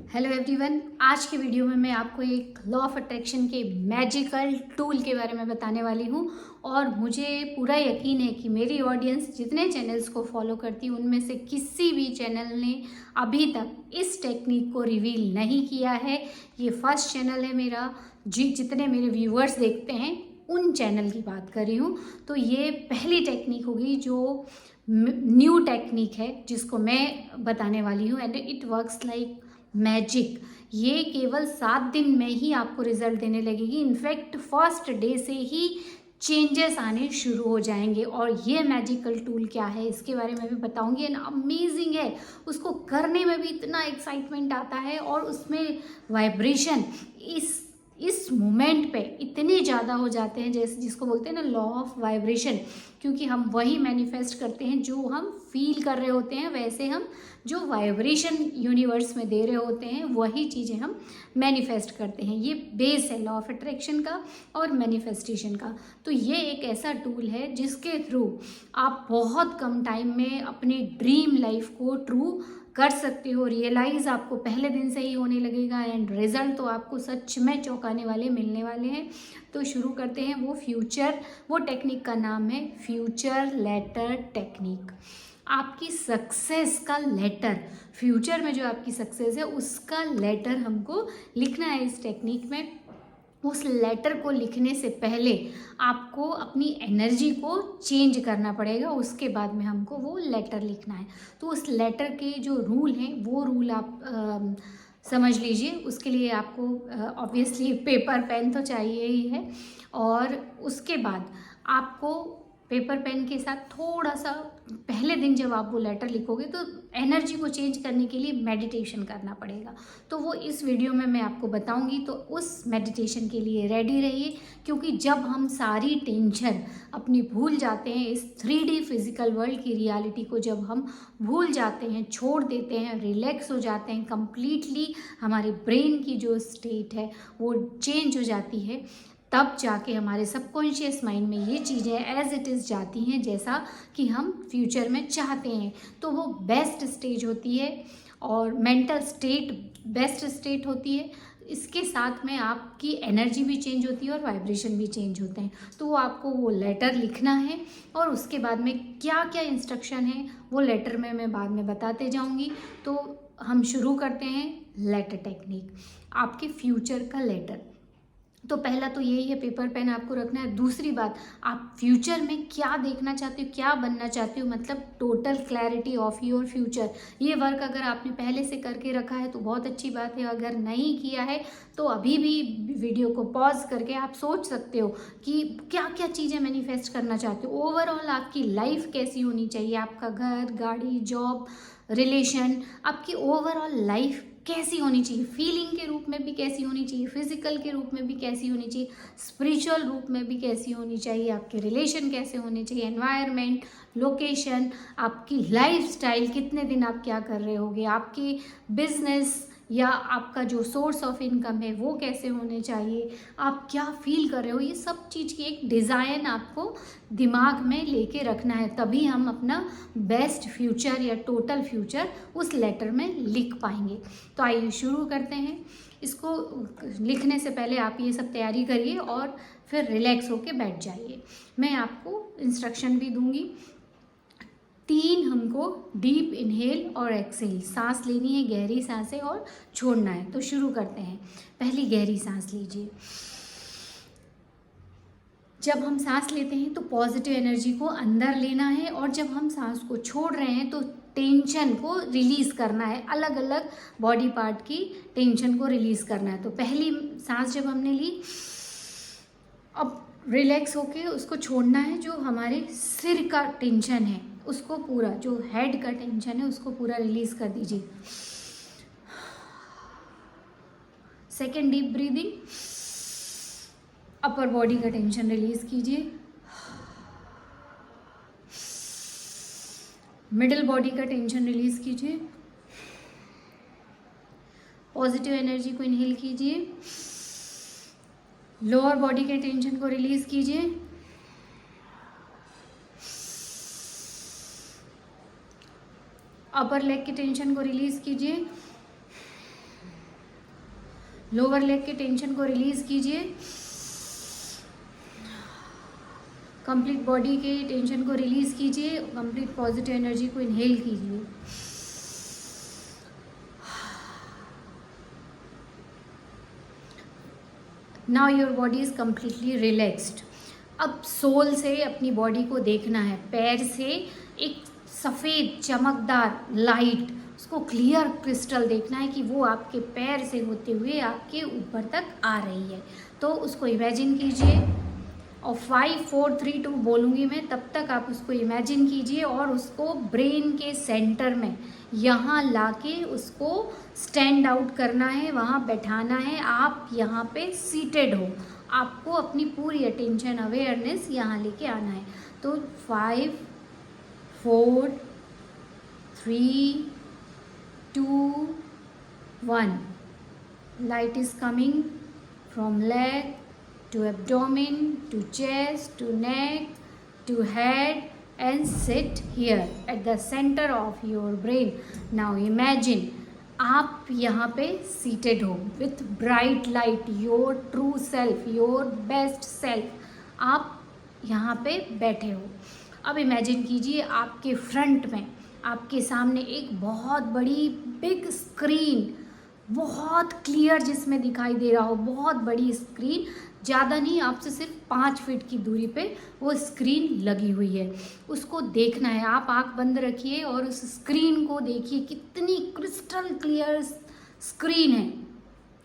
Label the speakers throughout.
Speaker 1: Hello everyone, आज के video में मैं आपको एक लॉ ऑफ अट्रैक्शन के मैजिकल टूल के बारे में बताने वाली हूँ। और मुझे पूरा यकीन है कि मेरी ऑडियंस जितने चैनल्स को फॉलो करती है उनमें से किसी भी चैनल ने अभी तक इस टेक्निक को रिवील नहीं किया है। ये फर्स्ट चैनल है मेरा। जितने मेरे व्यूअर्स देखते हैं उन चैनल की बात कर रही हूँ। तो ये पहली टेक्निक होगी जो न्यू टेक्निक है जिसको मैं बताने वाली हूँ, and it works like magic. ये केवल 7 दिन में ही आपको रिजल्ट देने लगेगी। इनफैक्ट फर्स्ट डे से ही चेंजेस आने शुरू हो जाएंगे। और ये मैजिकल टूल क्या है इसके बारे में भी बताऊंगी। एंड अमेजिंग है, उसको करने में भी इतना एक्साइटमेंट आता है और उसमें वाइब्रेशन इस मोमेंट पे इतने ज़्यादा हो जाते हैं, जैसे जिसको बोलते हैं ना लॉ ऑफ वाइब्रेशन। क्योंकि हम वही मैनिफेस्ट करते हैं जो हम फील कर रहे होते हैं, वैसे हम जो वाइब्रेशन यूनिवर्स में दे रहे होते हैं वही चीज़ें हम मैनिफेस्ट करते हैं। ये बेस है लॉ ऑफ अट्रैक्शन का और मैनिफेस्टेशन का। तो ये एक ऐसा टूल है जिसके थ्रू आप बहुत कम टाइम में अपनी ड्रीम लाइफ को ट्रू कर सकते हो। रियलाइज आपको पहले दिन से ही होने लगेगा एंड रिजल्ट तो आपको सच में चौंकाने वाले मिलने वाले हैं। तो शुरू करते हैं। वो टेक्निक का नाम है फ्यूचर लेटर टेक्निक। आपकी सक्सेस का लेटर, फ्यूचर में जो आपकी सक्सेस है उसका लेटर हमको लिखना है इस टेक्निक में। उस लेटर को लिखने से पहले आपको अपनी एनर्जी को चेंज करना पड़ेगा, उसके बाद में हमको वो लेटर लिखना है। तो उस लेटर के जो रूल हैं वो रूल आप समझ लीजिए। उसके लिए आपको ऑब्वियसली पेपर पेन तो चाहिए ही है। और उसके बाद आपको पेपर पेन के साथ थोड़ा सा पहले दिन जब आप वो लेटर लिखोगे तो एनर्जी को चेंज करने के लिए मेडिटेशन करना पड़ेगा। तो वो इस वीडियो में मैं आपको बताऊंगी। तो उस मेडिटेशन के लिए रेडी रहिए, क्योंकि जब हम सारी टेंशन अपनी भूल जाते हैं, इस 3D फिजिकल वर्ल्ड की रियलिटी को जब हम भूल जाते हैं, छोड़ देते हैं, रिलैक्स हो जाते हैं कम्प्लीटली, हमारे ब्रेन की जो स्टेट है वो चेंज हो जाती है, तब जाके हमारे सबकॉन्शियस माइंड में ये चीज़ें एज इट इज़ जाती हैं जैसा कि हम फ्यूचर में चाहते हैं। तो वो बेस्ट स्टेज होती है और मेंटल स्टेट बेस्ट स्टेट होती है। इसके साथ में आपकी एनर्जी भी चेंज होती है और वाइब्रेशन भी चेंज होते हैं। तो वो आपको वो लेटर लिखना है और उसके बाद में क्या क्या इंस्ट्रक्शन है वो लेटर में मैं बाद में बताते जाऊंगी। तो हम शुरू करते हैं लेटर टेक्निक, आपके फ्यूचर का लेटर। तो पहला तो यही है, पेपर पेन आपको रखना है। दूसरी बात, आप फ्यूचर में क्या देखना चाहते हो, क्या बनना चाहते हो, मतलब total clarity of your future. ये वर्क अगर आपने पहले से करके रखा है तो बहुत अच्छी बात है। अगर नहीं किया है तो अभी भी वीडियो को पॉज करके आप सोच सकते हो कि क्या क्या चीज़ें मैनिफेस्ट करना चाहते हो। ओवरऑल आपकी लाइफ कैसी होनी चाहिए, आपका घर, गाड़ी, जॉब, रिलेशन, आपकी ओवरऑल लाइफ कैसी होनी चाहिए, फीलिंग के रूप में भी कैसी होनी चाहिए, फिजिकल के रूप में भी कैसी होनी चाहिए, स्पिरिचुअल रूप में भी कैसी होनी चाहिए, आपके रिलेशन कैसे होने चाहिए, एनवायरनमेंट, लोकेशन, आपकी लाइफस्टाइल, कितने दिन आप क्या कर रहे होगे, आपकी बिजनेस या आपका जो सोर्स ऑफ इनकम है वो कैसे होने चाहिए, आप क्या फील कर रहे हो, ये सब चीज़ की एक डिज़ाइन आपको दिमाग में लेके रखना है। तभी हम अपना बेस्ट फ्यूचर या टोटल फ्यूचर उस लेटर में लिख पाएंगे। तो आइए शुरू करते हैं। इसको लिखने से पहले आप ये सब तैयारी करिए और फिर रिलैक्स होके बैठ जाइए। मैं आपको इंस्ट्रक्शन भी दूंगी। 3 हमको डीप इनहेल और एक्सहेल सांस लेनी है, गहरी सांसें, और छोड़ना है। तो शुरू करते हैं। पहली गहरी सांस लीजिए। जब हम सांस लेते हैं तो पॉजिटिव एनर्जी को अंदर लेना है, और जब हम सांस को छोड़ रहे हैं तो टेंशन को रिलीज़ करना है, अलग अलग बॉडी पार्ट की टेंशन को रिलीज़ करना है। तो पहली सांस जब हमने ली, अब रिलैक्स होके उसको छोड़ना है। जो हमारे सिर का टेंशन है उसको पूरा, जो हेड का टेंशन है उसको पूरा रिलीज़ कर दीजिए। Second deep breathing, upper body का टेंशन रिलीज कीजिए। मिडिल बॉडी का टेंशन रिलीज कीजिए। पॉजिटिव एनर्जी को इनहेल कीजिए। लोअर बॉडी के टेंशन को रिलीज कीजिए। अपर लेग की टेंशन को रिलीज कीजिए। लोअर लेग के टेंशन को रिलीज़ कीजिए, कंप्लीट बॉडी के टेंशन को रिलीज़ कीजिए, कंप्लीट पॉजिटिव एनर्जी को इनहेल कीजिए। Now your body is completely relaxed. अब सोल से अपनी बॉडी को देखना है, पैर से एक सफ़ेद चमकदार लाइट, उसको क्लियर क्रिस्टल देखना है कि वो आपके पैर से होते हुए आपके ऊपर तक आ रही है। तो उसको इमेजिन कीजिए और 5 4 3 2 बोलूँगी मैं, तब तक आप उसको इमेजिन कीजिए और उसको ब्रेन के सेंटर में यहाँ लाके उसको स्टैंड आउट करना है, वहाँ बैठाना है। आप यहाँ पे सीटेड हो, आपको अपनी पूरी अटेंशन अवेयरनेस यहाँ लेके आना है। तो 5 4 3 2 1 light is coming from leg to abdomen to chest to neck to head and sit here at the center of your brain. Now imagine आप यहाँ पे seated हो with bright light, your true self, your best self. आप यहाँ पे बैठे हो। अब इमेजिन कीजिए आपके फ्रंट में, आपके सामने एक बहुत बड़ी बिग स्क्रीन, बहुत क्लियर जिसमें दिखाई दे रहा हो, बहुत बड़ी स्क्रीन, ज़्यादा नहीं, आपसे सिर्फ 5 फीट की दूरी पे वो स्क्रीन लगी हुई है। उसको देखना है। आप आंख बंद रखिए और उस स्क्रीन को देखिए, कितनी क्रिस्टल क्लियर स्क्रीन है।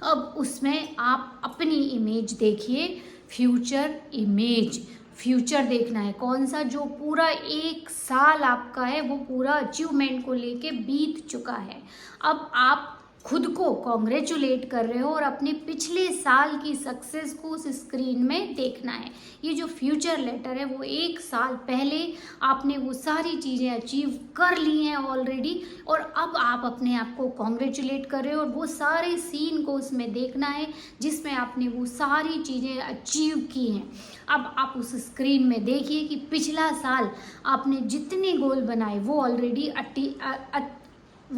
Speaker 1: अब उसमें आप अपनी इमेज देखिए, फ्यूचर इमेज, फ्यूचर देखना है कौन सा, जो पूरा 1 साल आपका है वो पूरा अचीवमेंट को लेके बीत चुका है। अब आप खुद को कॉन्ग्रेचुलेट कर रहे हो और अपने पिछले साल की सक्सेस को उस स्क्रीन में देखना है। ये जो फ्यूचर लेटर है वो 1 साल पहले आपने वो सारी चीज़ें अचीव कर ली हैं ऑलरेडी, और अब आप अपने आप को कॉन्ग्रेचुलेट कर रहे हो और वो सारे सीन को उसमें देखना है जिसमें आपने वो सारी चीज़ें अचीव की हैं। अब आप उस स्क्रीन में देखिए कि पिछला साल आपने जितने गोल बनाए वो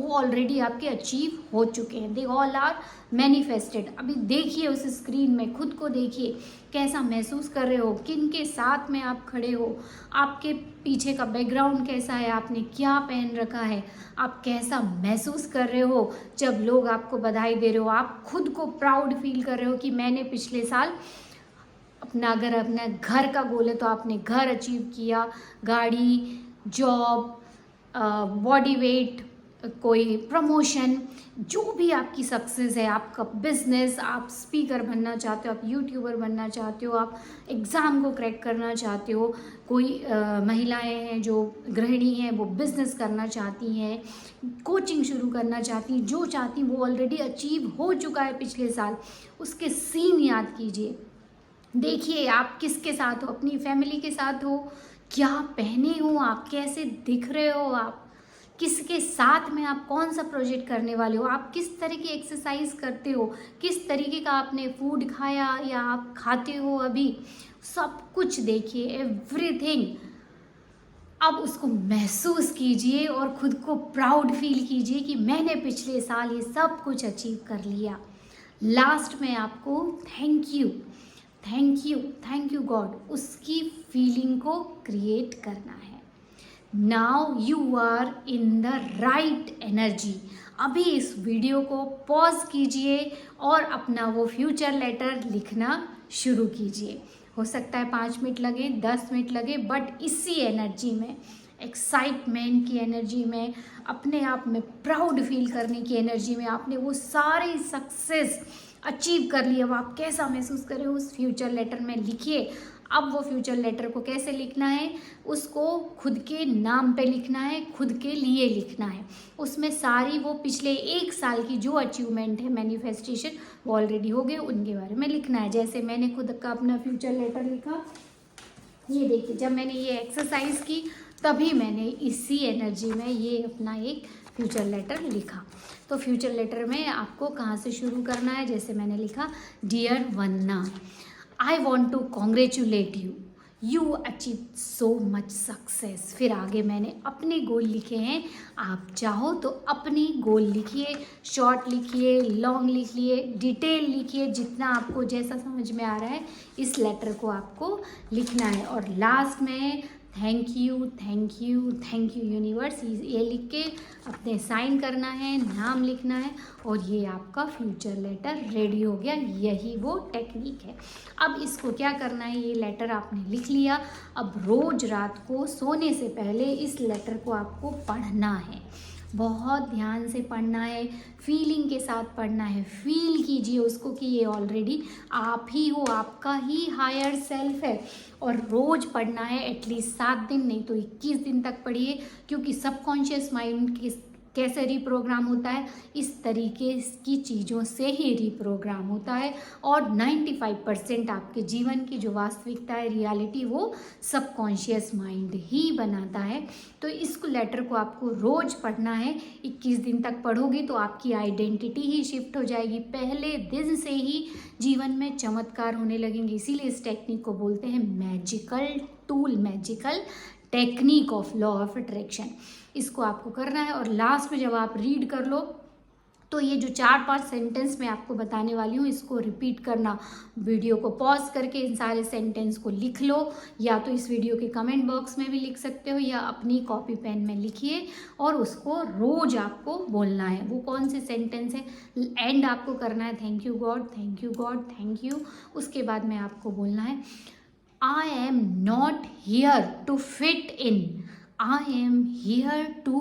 Speaker 1: ऑलरेडी आपके अचीव हो चुके हैं। They all are manifested. अभी देखिए उस स्क्रीन में, खुद को देखिए कैसा महसूस कर रहे हो, किन के साथ में आप खड़े हो, आपके पीछे का बैकग्राउंड कैसा है, आपने क्या पहन रखा है, आप कैसा महसूस कर रहे हो जब लोग आपको बधाई दे रहे हो। आप खुद को प्राउड फील कर रहे हो कि मैंने पिछले साल अगर अपना घर का गोल है तो आपने घर अचीव किया, गाड़ी, जॉब, बॉडी वेट, कोई प्रमोशन, जो भी आपकी सक्सेस है, आपका बिजनेस, आप स्पीकर बनना चाहते हो, आप यूट्यूबर बनना चाहते हो, आप एग्ज़ाम को क्रैक करना चाहते हो, कोई महिलाएं हैं जो गृहिणी हैं वो बिज़नेस करना चाहती हैं, कोचिंग शुरू करना चाहती हैं, जो चाहती वो ऑलरेडी अचीव हो चुका है पिछले साल। उसके सीन याद कीजिए, देखिए आप किसके साथ हो, अपनी फैमिली के साथ हो, क्या पहने हो आप, कैसे दिख रहे हो आप, किसके साथ में आप कौन सा प्रोजेक्ट करने वाले हो, आप किस तरह की एक्सरसाइज करते हो, किस तरीके का आपने फूड खाया या आप खाते हो अभी, सब कुछ देखिए, एवरीथिंग। अब उसको महसूस कीजिए और खुद को प्राउड फील कीजिए कि मैंने पिछले साल ये सब कुछ अचीव कर लिया। लास्ट में आपको थैंक यू गॉड, उसकी फीलिंग को क्रिएट करना है। Now you are in the right energy. अभी इस वीडियो को पॉज कीजिए और अपना वो फ्यूचर लेटर लिखना शुरू कीजिए। हो सकता है 5 मिनट लगे, 10 मिनट लगे, बट इसी एनर्जी में, एक्साइटमेंट की एनर्जी में, अपने आप में प्राउड फील करने की एनर्जी में आपने वो सारी सक्सेस अचीव कर ली। अब आप कैसा महसूस कर रहे हो उस फ्यूचर लेटर में लिखिए। अब वो फ्यूचर लेटर को कैसे लिखना है, उसको खुद के नाम पे लिखना है, खुद के लिए लिखना है। उसमें सारी वो पिछले 1 साल की जो अचीवमेंट है, मैनिफेस्टेशन, वो ऑलरेडी हो गए, उनके बारे में लिखना है। जैसे मैंने खुद का अपना फ्यूचर लेटर लिखा, ये देखिए, जब मैंने ये एक्सरसाइज की तभी मैंने इसी एनर्जी में ये अपना एक फ्यूचर लेटर लिखा। तो फ्यूचर लेटर में आपको कहाँ से शुरू करना है, जैसे मैंने लिखा, डियर वन्ना, I want to congratulate you. You achieve so much success. फिर आगे मैंने अपने गोल लिखे हैं, आप चाहो तो अपनी गोल लिखिए, शॉर्ट लिखिए, लॉन्ग लिखिए, डिटेल लिखिए, जितना आपको जैसा समझ में आ रहा है इस लेटर को आपको लिखना है। और लास्ट में thank you thank you thank you universe ये लिख के अपने साइन करना है, नाम लिखना है, और ये आपका फ्यूचर लेटर रेडी हो गया। यही वो टेक्निक है। अब इसको क्या करना है, ये लेटर आपने लिख लिया, अब रोज़ रात को सोने से पहले इस लेटर को आपको पढ़ना है, बहुत ध्यान से पढ़ना है, फीलिंग के साथ पढ़ना है। फील कीजिए उसको कि ये ऑलरेडी आप ही हो, आपका ही हायर सेल्फ है। और रोज़ पढ़ना है, एटलीस्ट 7 दिन, नहीं तो 21 दिन तक पढ़िए, क्योंकि सबकॉन्शियस माइंड कैसे रिप्रोग्राम होता है, इस तरीके की चीज़ों से ही रिप्रोग्राम होता है। और 95% आपके जीवन की जो वास्तविकता है, रियलिटी, वो सबकॉन्शियस माइंड ही बनाता है। तो इस लेटर को आपको रोज़ पढ़ना है, 21 दिन तक पढ़ोगे तो आपकी आइडेंटिटी ही शिफ्ट हो जाएगी। पहले दिन से ही जीवन में चमत्कार होने लगेंगे। इसीलिए इस टेक्निक को बोलते हैं magical tool, magical technique of law of attraction. इसको आपको करना है, और लास्ट में जब आप रीड कर लो तो ये जो 4-5 सेंटेंस मैं आपको बताने वाली हूँ इसको रिपीट करना। वीडियो को पॉज करके इन सारे सेंटेंस को लिख लो, या तो इस वीडियो के कमेंट बॉक्स में भी लिख सकते हो, या अपनी कॉपी पेन में लिखिए, और उसको रोज आपको बोलना है। वो कौन से सेंटेंस है, एंड आपको करना है thank you God, thank you God, thank you. उसके बाद में आपको बोलना है I am not here to fit in, I am here to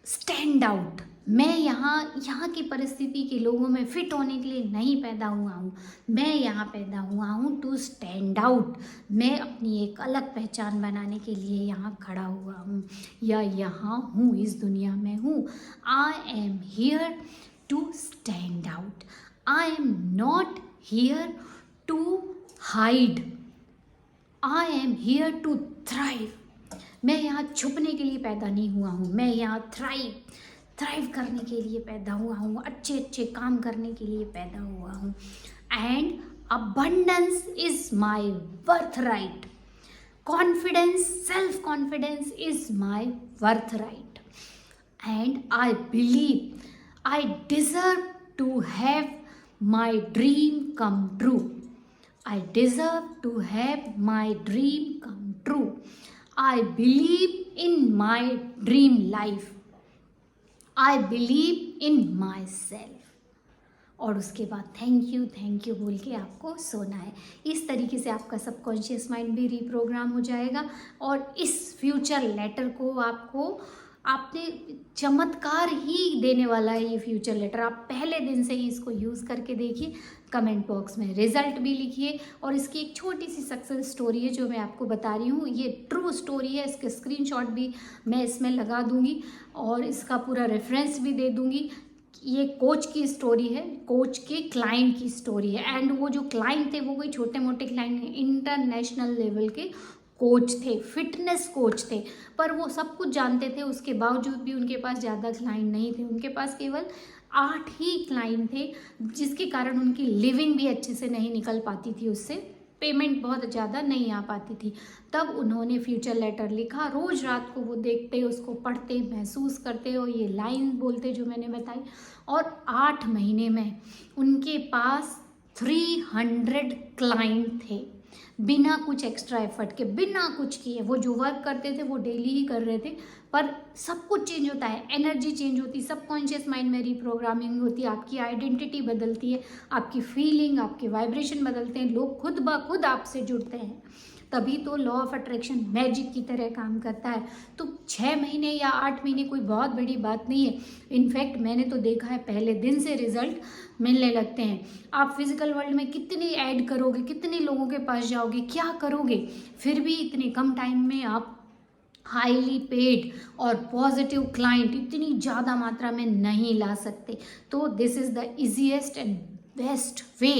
Speaker 1: stand out। मैं यहाँ की परिस्थिति के लोगों में फिट होने के लिए नहीं पैदा हुआ हूँ, मैं यहाँ पैदा हुआ हूँ टू स्टैंड आउट। मैं अपनी एक अलग पहचान बनाने के लिए यहाँ खड़ा हुआ हूँ, या यहाँ हूँ, इस दुनिया में हूँ। I am here to stand out, I am not here to hide, I am here to thrive. मैं यहाँ छुपने के लिए पैदा नहीं हुआ हूँ, मैं यहाँ थ्राइव करने के लिए पैदा हुआ हूँ, अच्छे अच्छे काम करने के लिए पैदा हुआ हूँ। And abundance is my birthright, confidence, self confidence is my birthright. And I believe I deserve to have my dream come true, I deserve to have my dream come true. I believe in my dream life. I believe in myself. और उसके बाद thank you बोल के आपको सोना है। इस तरीके से आपका सबकॉन्शियस माइंड भी रिप्रोग्राम हो जाएगा, और इस फ्यूचर लेटर को आपने चमत्कार ही देने वाला है ये फ्यूचर लेटर। आप पहले दिन से ही इसको यूज़ करके देखिए, कमेंट बॉक्स में रिजल्ट भी लिखिए। और इसकी एक छोटी सी सक्सेस स्टोरी है जो मैं आपको बता रही हूँ, ये ट्रू स्टोरी है, इसके स्क्रीनशॉट भी मैं इसमें लगा दूँगी, और इसका पूरा रेफरेंस भी दे दूँगी। ये कोच की स्टोरी है, कोच के क्लाइंट की स्टोरी है। एंड वो जो क्लाइंट थे वो कोई छोटे मोटे क्लाइंट नहीं, इंटरनेशनल लेवल के कोच थे, फिटनेस कोच थे। पर वो सब कुछ जानते थे, उसके बावजूद भी उनके पास ज़्यादा क्लाइंट नहीं थे। उनके पास केवल 8 ही क्लाइंट थे, जिसके कारण उनकी लिविंग भी अच्छे से नहीं निकल पाती थी, उससे पेमेंट बहुत ज़्यादा नहीं आ पाती थी। तब उन्होंने फ्यूचर लेटर लिखा, रोज़ रात को वो देखते, उसको पढ़ते, महसूस करते और ये लाइन बोलते जो मैंने बताई। और 8 महीने में उनके पास 300 क्लाइंट थे, बिना कुछ एक्स्ट्रा एफर्ट के, बिना कुछ किए। वो जो वर्क करते थे वो डेली ही कर रहे थे, पर सब कुछ चेंज होता है, एनर्जी चेंज होती है, सबकॉन्शियस माइंड में रिप्रोग्रामिंग होती है, आपकी आइडेंटिटी बदलती है, आपकी फीलिंग, आपके वाइब्रेशन बदलते हैं, लोग खुद ब खुद आपसे जुड़ते हैं। तभी तो लॉ ऑफ अट्रैक्शन मैजिक की तरह काम करता है। तो 6 महीने या 8 महीने कोई बहुत बड़ी बात नहीं है। इनफैक्ट मैंने तो देखा है पहले दिन से रिजल्ट मिलने लगते हैं। आप फिजिकल वर्ल्ड में कितनी ऐड करोगे, कितने लोगों के पास जाओगे, क्या करोगे, फिर भी इतने कम टाइम में आप हाईली पेड और पॉजिटिव क्लाइंट इतनी ज़्यादा मात्रा में नहीं ला सकते। तो this is the easiest and best way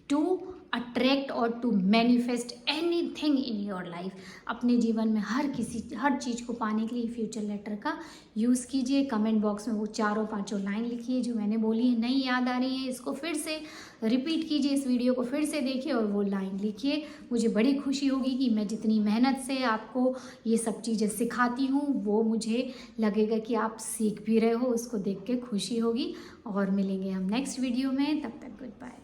Speaker 1: to attract और to manifest anything in your life. अपने जीवन में हर चीज़ को पाने के लिए फ्यूचर लेटर का यूज़ कीजिए। कमेंट बॉक्स में वो 4-5 लाइन लिखिए जो मैंने बोली है, नहीं याद आ रही है इसको फिर से रिपीट कीजिए, इस वीडियो को फिर से देखिए और वो लाइन लिखिए। मुझे बड़ी खुशी होगी कि मैं जितनी मेहनत से आपको ये सब चीज़ें सिखाती हूँ वो मुझे लगेगा कि आप सीख भी रहे हो, उसको देख के खुशी होगी। और मिलेंगे हम नेक्स्ट वीडियो में, तब तक गुड बाय।